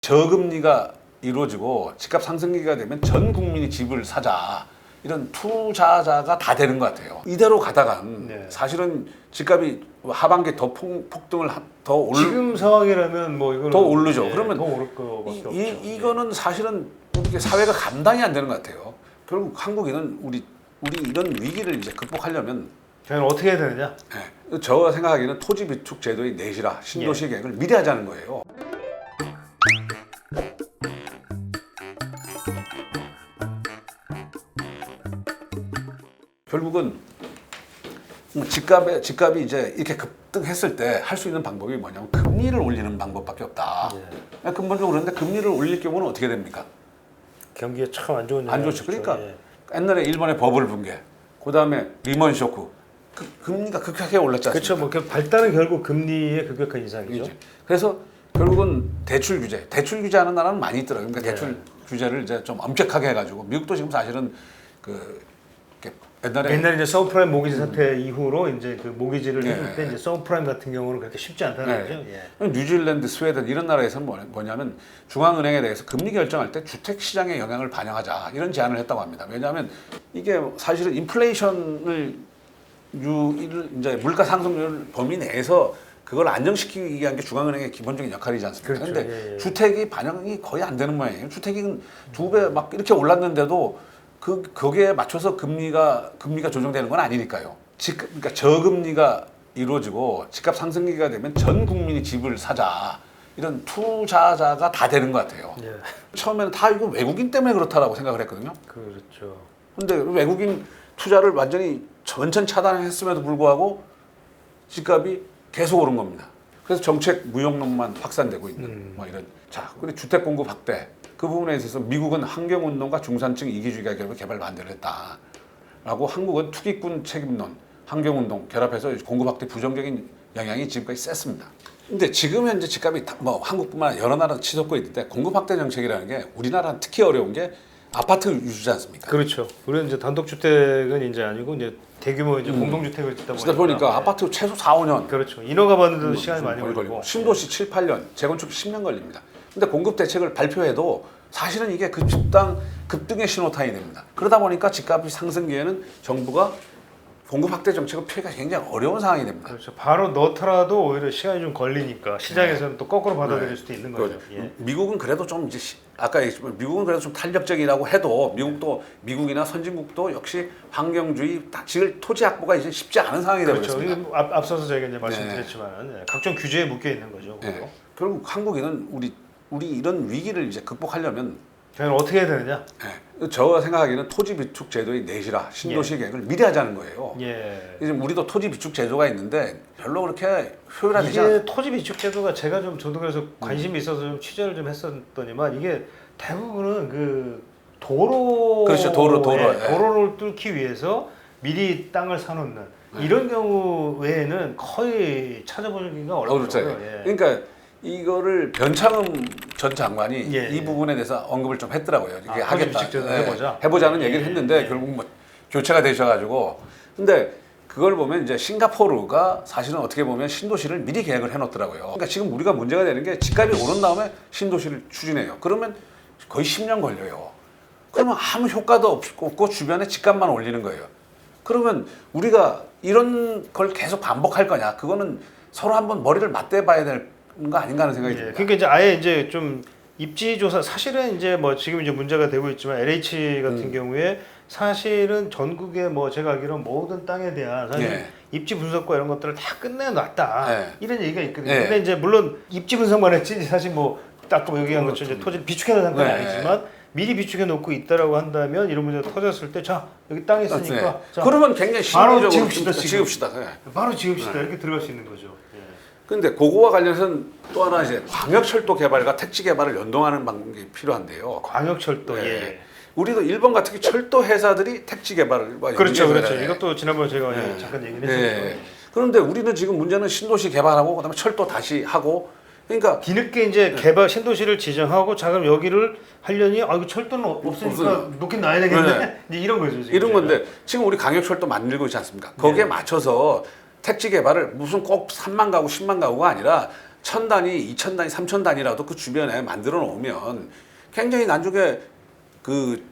저금리가 이루어지고 집값 상승기가 되면 전 국민이 집을 사자 이런 투자자가 다 되는 것 같아요. 이대로 가다간 네. 사실은 집값이 하반기에 더 폭등을 더 오르 지금 상황이라면 뭐 이거는 더 오르죠. 예, 그러면 더 오를 거밖에 없죠. 이거는 사실은 이렇게 사회가 감당이 안 되는 것 같아요. 결국 한국인은 우리 이런 위기를 이제 극복하려면 저희는 어떻게 해야 되느냐? 저 생각하기에는 토지 비축 제도의 내실화 신도시 계획을 미리 하자는 거예요. 결국은 집값이 이제 이렇게 급등했을 때 할 수 있는 방법이 뭐냐면 금리를 올리는 방법밖에 없다. 근본적으로 그런데 금리를 올릴 경우는 어떻게 됩니까? 경기에 참 안 좋은 안 좋죠. 그러니까 예. 옛날에 일본의 버블 붕괴, 그다음에 리먼 쇼크, 금리가 급격하게 올랐지 않습니까? 그렇죠. 뭐 발단은 결국 금리의 급격한 인상이죠. 그렇죠. 그래서 결국은 대출 규제하는 나라는 많이 있더라고요. 그러니까 네. 대출 규제를 이제 좀 엄격하게 해가지고 미국도 지금 사실은 이렇게 옛날에 이제 서브프라임 모기지 사태 이후로 이제 그 모기지를 예. 해줄 때 이제 서브프라임 같은 경우는 그렇게 쉽지 않다는 거죠. 예. 뉴질랜드, 스웨덴 이런 나라에서는 뭐냐면 중앙은행에 대해서 금리 결정할 때 주택 시장의 영향을 반영하자 이런 제안을 했다고 합니다. 왜냐하면 이게 사실은 인플레이션을 이제 물가 상승률 범위 내에서 그걸 안정시키기 위한 게 중앙은행의 기본적인 역할이지 않습니까? 그렇죠. 그런데 예. 주택이 반영이 거의 안 되는 모양이에요. 주택이 2배 막 이렇게 올랐는데도 거기에 맞춰서 금리가 조정되는 건 아니니까요. 그러니까 저금리가 이루어지고 집값 상승기가 되면 전 국민이 집을 사자 이런 투자자가 다 되는 것 같아요. 예. 처음에는 다 이거 외국인 때문에 그렇다라고 생각을 했거든요. 그렇죠. 근데 외국인 투자를 완전히 전천 차단했음에도 불구하고 집값이 계속 오른 겁니다. 그래서 정책 무용론만 확산되고 있는 뭐 이런. 자, 그리고 주택 공급 확대. 그 부분에 있어서 미국은 환경운동과 중산층 이기주의가 결국 개발 반대를 했다라고 한국은 투기꾼 책임론, 환경운동 결합해서 공급 확대 부정적인 영향이 지금까지 셌습니다. 근데 지금 현재 집값이 뭐 한국뿐만 아니라 여러 나라 치솟고 있는데 공급 확대 정책이라는 게 우리나라는 특히 어려운 게 아파트 위주지 않습니까? 그렇죠. 우리는 이제 단독주택은 이제 아니고 이제 대규모 이제 공동주택을 짓다 보니까 예. 아파트 최소 4, 5년 그렇죠. 인허가 받는데도 시간이 많이 걸리고 신도시 7, 8년, 재건축 10년 걸립니다. 근데 공급 대책을 발표해도 사실은 이게 급등의 신호탄이 됩니다. 그러다 보니까 집값이 상승기에는 정부가 공급 확대 정책을 펴기가 굉장히 어려운 상황이 됩니다. 그렇죠. 바로 넣더라도 오히려 시간이 좀 걸리니까 시장에서는 또 거꾸로 받아들일 수도 있는 거죠. 예. 미국은 그래도 좀 이제 아까 얘기했지만 미국은 그래도 좀 탄력적이라고 해도 미국이나 선진국도 역시 환경주의 토지 확보가 이제 쉽지 않은 상황이 그렇죠. 되어버렸습니다. 이게 앞서서 저희가 이제 말씀드렸지만 예. 각종 규제에 묶여 있는 거죠. 결국 한국인은 우리 이런 위기를 이제 극복하려면 저희는 어떻게 해야 되느냐? 저 생각하기에는 토지 비축 제도의 내실화 신도시 계획을 미리 하자는 거예요. 예. 지금 우리도 토지 비축 제도가 있는데 별로 그렇게 효율화되지 이게 않아요. 토지 비축 제도가 제가 저도 그래서 관심이 있어서 좀 취재를 좀 했었더니만 이게 대부분은 그 도로 그렇죠. 도로. 도로를 뚫기 위해서 미리 땅을 사놓는 이런 경우 외에는 거의 찾아보기가 어렵더라고요. 예. 그러니까 이거를 변창흠 전 장관이 예, 이 부분에 대해서 언급을 좀 했더라고요. 이게 토지 하겠다. 비축 제도 해보자는 해보자. 얘기를 했는데 결국 뭐 교체가 되셔가지고 근데 그걸 보면 이제 싱가포르가 사실은 어떻게 보면 신도시를 미리 계획을 해놓더라고요. 그러니까 지금 우리가 문제가 되는 게 집값이 오른 다음에 신도시를 추진해요. 그러면 거의 10년 걸려요. 그러면 아무 효과도 없고 주변에 집값만 올리는 거예요. 그러면 우리가 이런 걸 계속 반복할 거냐? 그거는 서로 한번 머리를 맞대봐야 될 거 아닌가 하는 생각이 듭니다. 그러니까 이제 아예 이제 좀 입지 조사 사실은 이제 뭐 지금 이제 문제가 되고 있지만 LH 같은 경우에 사실은 전국에 뭐 제가 알기로는 모든 땅에 대한 사실 입지 분석과 이런 것들을 다 끝내놨다 이런 얘기가 있거든요. 근데 이제 물론 입지 분석만 했지 사실 뭐 아까 얘기한 것처럼 이제 토지를 비축해놓은 상태는 아니지만 미리 비축해 놓고 있다라고 한다면 이런 문제가 터졌을 때 자 여기 땅이 있으니까 자, 그러면 굉장히 바로 심리적으로 지읍시다. 바로 지읍시다 이렇게 들어갈 수 있는 거죠. 그런데 그거와 관련해서는 또 하나 이제 광역철도 개발과 택지 개발을 연동하는 방법이 필요한데요. 광역철도 우리도 일본 같은 게 철도 회사들이 택지 개발을 그렇죠. 이것도 지난번에 제가 잠깐 얘기를 했었죠. 그런데 우리는 지금 문제는 신도시 개발하고 그다음에 철도 다시 하고 그러니까 뒤늦게 이제 개발 신도시를 지정하고 자 그럼 여기를 하려니 이거 철도는 없으니까 놓긴 놔야 되겠네. 이제 이런 거죠. 지금 이런 건데 지금 우리 광역철도 만들고 있지 않습니까? 거기에 맞춰서 택지 개발을 무슨 꼭 3만 가구, 10만 가구가 아니라 1000단위, 2000단위, 3000단위라도 그 주변에 만들어 놓으면 굉장히 나중에 그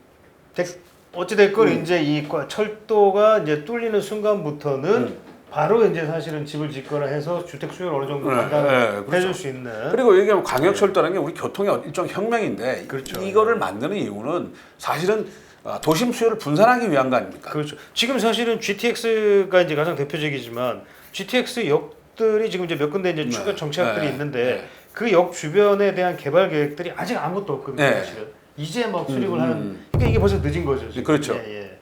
어찌됐건 이제 이 철도가 이제 뚫리는 순간부터는 바로 이제 사실은 집을 짓거나 해서 주택 수요를 어느 정도 감당해 그렇죠. 줄 수 있는. 그리고 얘기하면 광역철도라는 게 우리 교통의 일종 혁명인데 그렇죠. 이거를 만드는 이유는 사실은 도심 수요를 분산하기 위한 거 아닙니까? 그렇죠. 지금 사실은 GTX가 이제 가장 대표적이지만 GTX 역들이 지금 이제 몇 군데 이제 추가 정착들이 있는데 그 역 주변에 대한 개발 계획들이 아직 아무것도 없거든요. 사실은 이제 막 수립을 하는. 그러니까 이게 벌써 늦은 거죠. 지금. 그렇죠. 예.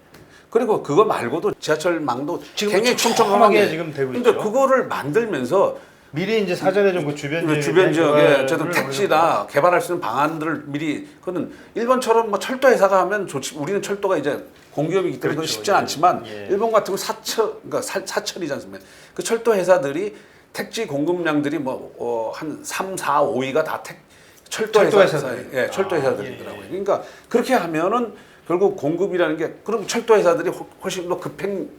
그리고 그거 말고도 지하철망도 지금 굉장히 촘촘하게 촘촘하게 지금 되고 근데 있죠. 그거를 만들면서 미리 이제 사전에 좀 그 주변 지역에 어쨌든 택지나 개발할 수 있는 방안들을 미리 그거는 일본처럼 뭐 철도 회사가 하면 좋지. 우리는 철도가 이제 공기업이기 때문에 그렇죠. 쉽지 않지만 예. 일본 같은 건 그러니까 사철이지 않습니까? 그 철도 회사들이 택지 공급량들이 한 3, 4, 5위가 다 철도 회사들. 예, 철도 회사들이더라고요. 예. 그러니까 그렇게 하면은 결국 공급이라는 게 그럼 철도 회사들이 훨씬 더 그러니까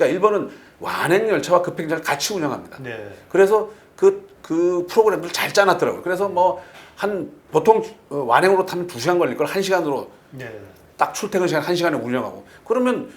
일본은 완행 열차와 급행열차를 같이 운영합니다. 네. 그래서 그 프로그램을 잘 짜놨더라고요. 그래서 뭐 보통 완행으로 타면 2시간 걸릴 걸 1시간으로 네. 딱 출퇴근 시간 1시간에 운영하고 그러면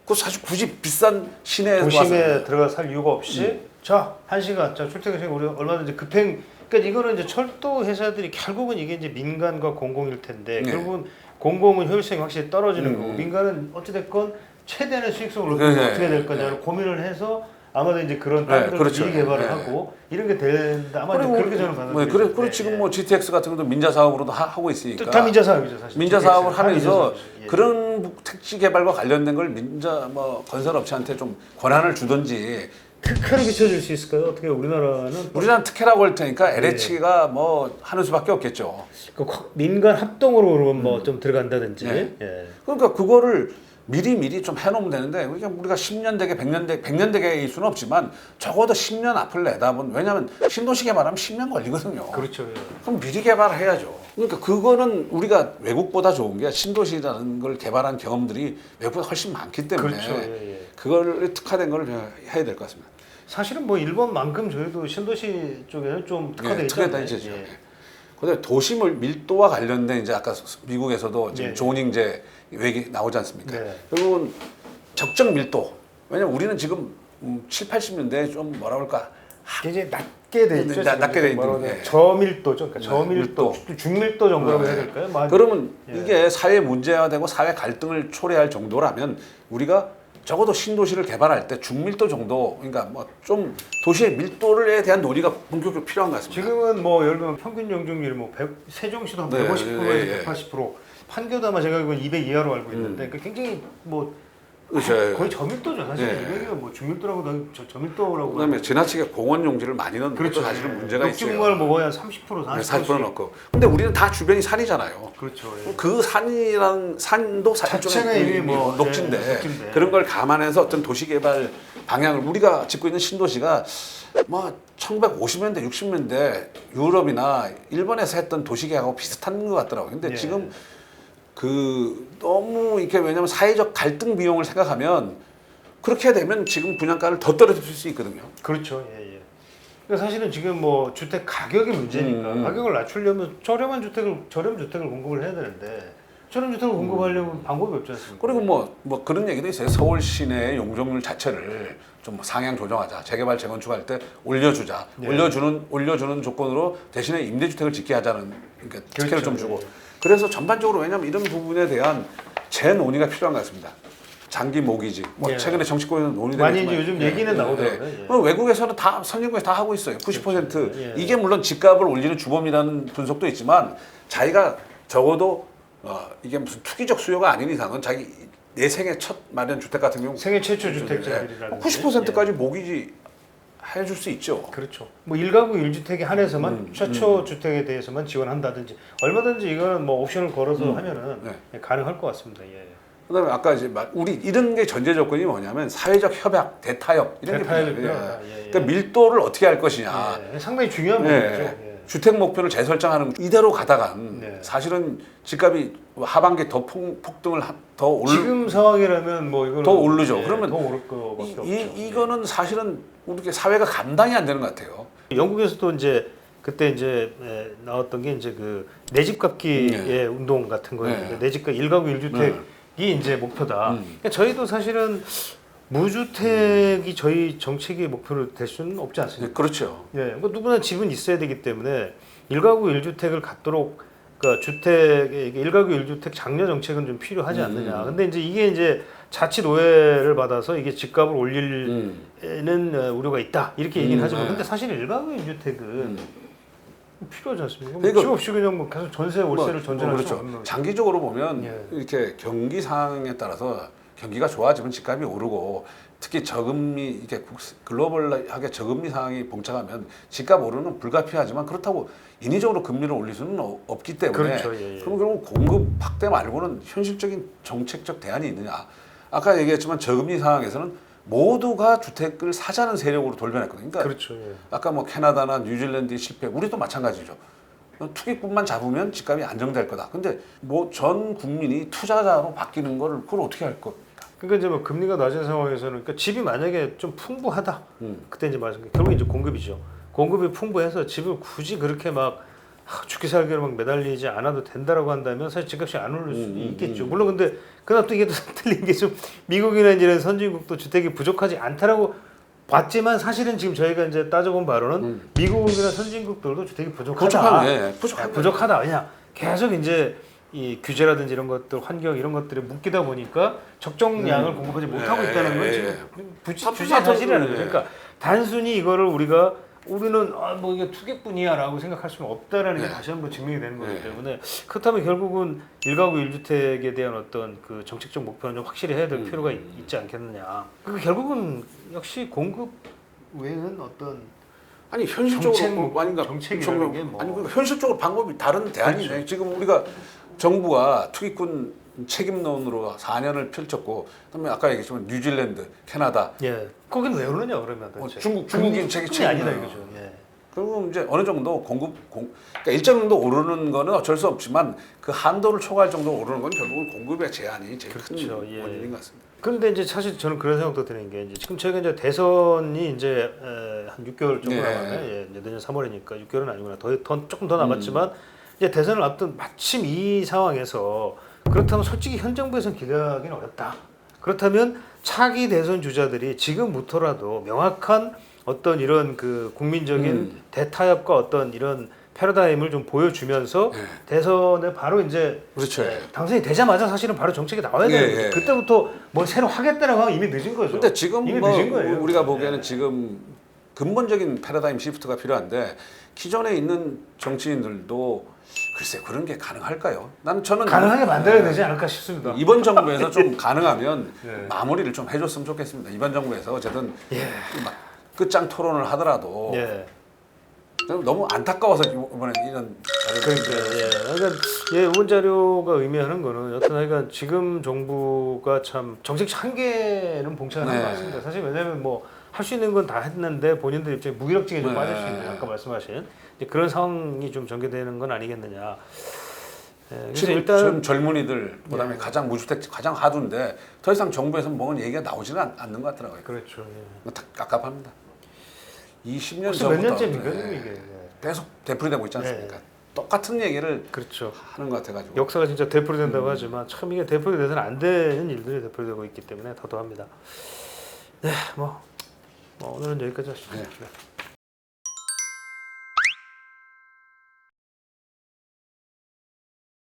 그 사실 굳이 비싼 시내에 도심에 들어가 살 이유가 없이 자 1시간 자 출퇴근 시간 우리 얼마든지 급행. 그러니까 이거는 이제 철도 회사들이 결국은 이게 이제 민간과 공공일 텐데 결국은 공공은 효율성이 확실히 떨어지는 거고 민간은 어찌됐건 최대한의 수익성을 높이면 어떻게 될 거냐를 고민을 해서 아마도 이제 그런 땅들을 그렇죠. 미리 개발을 하고 이런 게 된다. 아마 이제 그렇게 저는 받아들여요. 그리고 지금 뭐 GTX 같은 것도 민자 사업으로도 하고 있으니까 다 민자 사업이죠 사실. 민자 사업을 하면서 예. 그런 택지 개발과 관련된 걸 민자 건설업체한테 좀 권한을 주든지 특혜를 비춰줄 수 있을까요? 어떻게 우리나라는 특혜라고 할 테니까 LH가 뭐 하는 수밖에 없겠죠. 민간 합동으로 그러면 뭐 좀 들어간다든지. 네. 예. 그러니까 그거를 미리 좀 해놓으면 되는데 우리가 10년 되게 100년 되게일 수는 없지만 적어도 10년 앞을 내다보면 왜냐하면 신도시 개발하면 10년 걸리거든요. 그렇죠. 예. 그럼 미리 개발을 해야죠. 그러니까 그거는 우리가 외국보다 좋은 게 신도시라는 걸 개발한 경험들이 외국보다 훨씬 많기 때문에 그렇죠. 예. 그걸 특화된 걸 해야 될 것 같습니다. 사실은 뭐 일본만큼 저희도 신도시 쪽에는 좀 특화돼 있잖아요. 있죠. 그다음에 도시 밀도와 관련된 이제 아까 미국에서도 지금 조닝제 얘기 나오지 않습니까? 네. 결국은 적정 밀도. 왜냐면 우리는 지금 7, 80년대에 좀 뭐라 그럴까? 이제 낮게 돼 있죠. 낮게 돼 있는 저밀도죠. 그러니까 저밀도, 중밀도 정도라고 해야 될까요? 그러면 이게 사회 문제화되고 사회 갈등을 초래할 정도라면 우리가 적어도 신도시를 개발할 때 중밀도 정도, 그러니까 뭐 좀 도시의 밀도에 대한 논의가 본격적으로 필요한 것 같습니다. 지금은 뭐 예를 들면 평균 용적률이 뭐 세종시도 한 150%에서 180%, 판교도 아마 제가 알기로는 200 이하로 알고 있는데 그러니까 굉장히 뭐 거의 저밀도죠 사실. 200이면 뭐 중밀도라고 저밀도라고. 그다음에 지나치게 공원 용지를 많이 넣는 것도 사실은 문제가 있어요. 녹지공간을 먹어야 한 30%, 40% 넣고. 근데 우리는 다 주변이 산이잖아요. 그렇죠. 그 산이란 산도 자체가 일종의 이미 뭐 녹지인데 그런 걸 감안해서 어떤 도시 개발 방향을 우리가 짓고 있는 신도시가 뭐 1950년대, 60년대 유럽이나 일본에서 했던 도시 계획하고 비슷한 것 같더라고요. 근데 지금 너무 이렇게 왜냐면 사회적 갈등 비용을 생각하면 그렇게 되면 지금 분양가를 더 떨어질 수 있거든요. 그렇죠. 예. 그러니까 사실은 지금 뭐 주택 가격이 문제니까 가격을 낮추려면 저렴 주택을 공급을 해야 되는데 저렴 주택을 공급하려면 방법이 없지 않습니까? 그리고 뭐 그런 얘기도 있어요. 서울 시내 용적률 자체를 좀 상향 조정하자. 재개발 재건축할 때 올려주자. 올려주는 조건으로 대신에 임대주택을 짓게 하자는 그러니까 특혜를 좀 주고. 그래서 전반적으로 왜냐하면 이런 부분에 대한 재논의가 필요한 것 같습니다. 장기 모기지. 최근에 정치권에서 논의되고 많이 이제 요즘 얘기는 나오더라고요. 외국에서는 다 선진국에서 다 하고 있어요. 90%. 이게 물론 집값을 올리는 주범이라는 분석도 있지만 자기가 적어도 이게 무슨 투기적 수요가 아닌 이상은 자기 내 생애 첫 마련 주택 같은 경우 생애 최초 주택자들이라는 90%까지 모기지 해줄 수 있죠. 그렇죠. 뭐 1가구 1주택에 한해서만 최초 주택에 대해서만 지원한다든지 얼마든지 이거는 뭐 옵션을 걸어서 하면은 가능할 것 같습니다. 예. 그다음에 아까 이제 우리 이런 게 전제 조건이 뭐냐면 사회적 협약, 대타협 이런 게 필요해요. 그러니까 밀도를 어떻게 할 것이냐. 상당히 중요한 부분이죠. 주택 목표를 재설정하는 이대로 가다간 사실은 집값이 하반기 더 폭등을 더 지금 상황이라면 뭐 이거는 더 오르죠. 그러면 더 오를 거밖에 없죠. 이거는 사실은 우리 사회가 감당이 안 되는 것 같아요. 영국에서도 이제 그때 이제 나왔던 게 이제 그 내 집 갚기의 운동 같은 거였는데 내 집값 1가구 1주택이 이제 목표다. 그러니까 저희도 사실은 무주택이 저희 정책의 목표로 될 수는 없지 않습니까? 그렇죠. 예, 뭐 누구나 집은 있어야 되기 때문에 1가구 1주택을 갖도록 그러니까 주택 1가구 1주택 장려 정책은 좀 필요하지 않느냐. 근데 이제 이게 이제 자칫 오해를 받아서 이게 집값을 올리는 우려가 있다 이렇게 얘기는 하지만 근데 사실 1가구 1주택은 필요하지 않습니까? 그러니까 집 없이 그냥 뭐 계속 전세 월세를 전전할 수 그렇죠. 없는. 장기적으로 보면 예. 이렇게 경기 상황에 따라서 경기가 좋아지면 집값이 오르고 특히 저금리 이렇게 글로벌하게 저금리 상황이 봉착하면 집값 오르는 불가피하지만 그렇다고 인위적으로 금리를 올릴 수는 없기 때문에 그렇죠. 예, 예. 그럼 결국 공급 확대 말고는 현실적인 정책적 대안이 있느냐? 아까 얘기했지만 저금리 상황에서는 모두가 주택을 사자는 세력으로 돌변했거든요. 그러니까 그렇죠. 예. 아까 뭐 캐나다나 뉴질랜드의 실패, 우리도 마찬가지죠. 투기꾼만 잡으면 집값이 안정될 거다. 근데 뭐 전 국민이 투자자로 바뀌는 거를 그걸 어떻게 할 겁니까? 그러니까 이제 뭐 금리가 낮은 상황에서는 그러니까 집이 만약에 좀 풍부하다. 그때 이제 말씀 결국 이제 공급이죠. 공급이 풍부해서 집을 굳이 그렇게 막 죽기 살기로 막 매달리지 않아도 된다라고 한다면 사실 집값이 안 오를 수도 있겠죠. 물론 근데 그나마 또 이게 또 틀린 게 좀 미국이나 이런 선진국도 주택이 부족하지 않다라고 봤지만 사실은 지금 저희가 이제 따져본 바로는 미국이나 선진국들도 주택이 부족하다. 부족하다. 그냥 계속 이제 이 규제라든지 이런 것들, 환경 이런 것들에 묶이다 보니까 적정량을 공급하지 못하고 있다는 건 지금 주제 사실이라는 거죠. 그러니까 단순히 이거를 우리는 뭐 이게 투기뿐이야라고 생각할 수는 없다라는 게 다시 한번 증명이 되는 거기 때문에 그렇다면 결국은 1가구 1주택에 대한 어떤 그 정책적 목표는 좀 확실히 해야 될 필요가 있지 않겠느냐. 그 결국은 역시 공급 외에는 어떤 아니 현실적으로 아닌가 정책이라는 게 뭐. 아니 그러니까 현실적으로 방법이 다른 대안이 있네. 그렇죠. 지금 우리가 정부가 투기꾼 책임론으로 4년을 펼쳤고 그다음에 아까 얘기했지만 뉴질랜드, 캐나다, 예, 거긴 왜 오느냐 그러면 도대체. 중국이 책임이 아니다 이거죠. 예. 그리고 이제 어느 정도 그러니까 일정 정도 오르는 거는 어쩔 수 없지만 그 한도를 초과할 정도 오르는 건 결국은 공급의 제한이 제일 큰 원인인 것 같습니다. 그런데 이제 사실 저는 그런 생각도 드는 게 이제 지금 저희가 이제 대선이 이제 한 6개월 정도 남았네. 예, 이제 내년 3월이니까 6개월은 아니구나. 조금 더 남았지만 이제 대선을 앞둔 마침 이 상황에서 그렇다면 솔직히 현 정부에서는 기대하기는 어렵다. 그렇다면 차기 대선 주자들이 지금부터라도 명확한 어떤 이런 그 국민적인 대타협과 어떤 이런 패러다임을 좀 보여주면서 대선에 바로 이제 그렇죠. 당선이 되자마자 사실은 바로 정책이 나와야 되는 거죠. 그때부터 뭘 새로 하겠다라고 하면 이미 늦은 거죠. 근데 지금 이미 뭐 늦은 거예요. 우리가 보기에는 지금 근본적인 패러다임 시프트가 필요한데 기존에 있는 정치인들도 글쎄 그런 게 가능할까요? 저는 가능하게 만들어야 되지 않을까 싶습니다. 이번 정부에서 좀 가능하면 마무리를 좀 해줬으면 좋겠습니다. 이번 정부에서 어쨌든 막 끝장 토론을 하더라도 너무 안타까워서 이번에 이런 그러니까 이번 자료가 의미하는 거는 여튼 하여간 지금 정부가 참 정책 한계는 봉착하는 것 같습니다. 사실 왜냐하면 뭐 할 수 있는 건 다 했는데 본인들 입장에 무기력증에 좀 빠질 수 있는 아까 말씀하신 이제 그런 상황이 좀 전개되는 건 아니겠느냐. 그래서 지금 일단 젊은이들 그다음에 가장 무주택 가장 하두인데 더 이상 정부에서 뭔 얘기가 나오지는 않는 것 같더라고요. 그렇죠. 깝깝합니다. 20년 몇 전부터 년째입니까 이게? 계속 되풀이되고 있지 않습니까? 똑같은 얘기를 그렇죠. 하는 것 같아가지고 역사가 진짜 되풀이된다고 하지만 참 이게 되풀이돼서는 안 되는 일들이 되풀이되고 있기 때문에 더더합니다. 네, 뭐 오늘은 여기까지 하시죠. 네.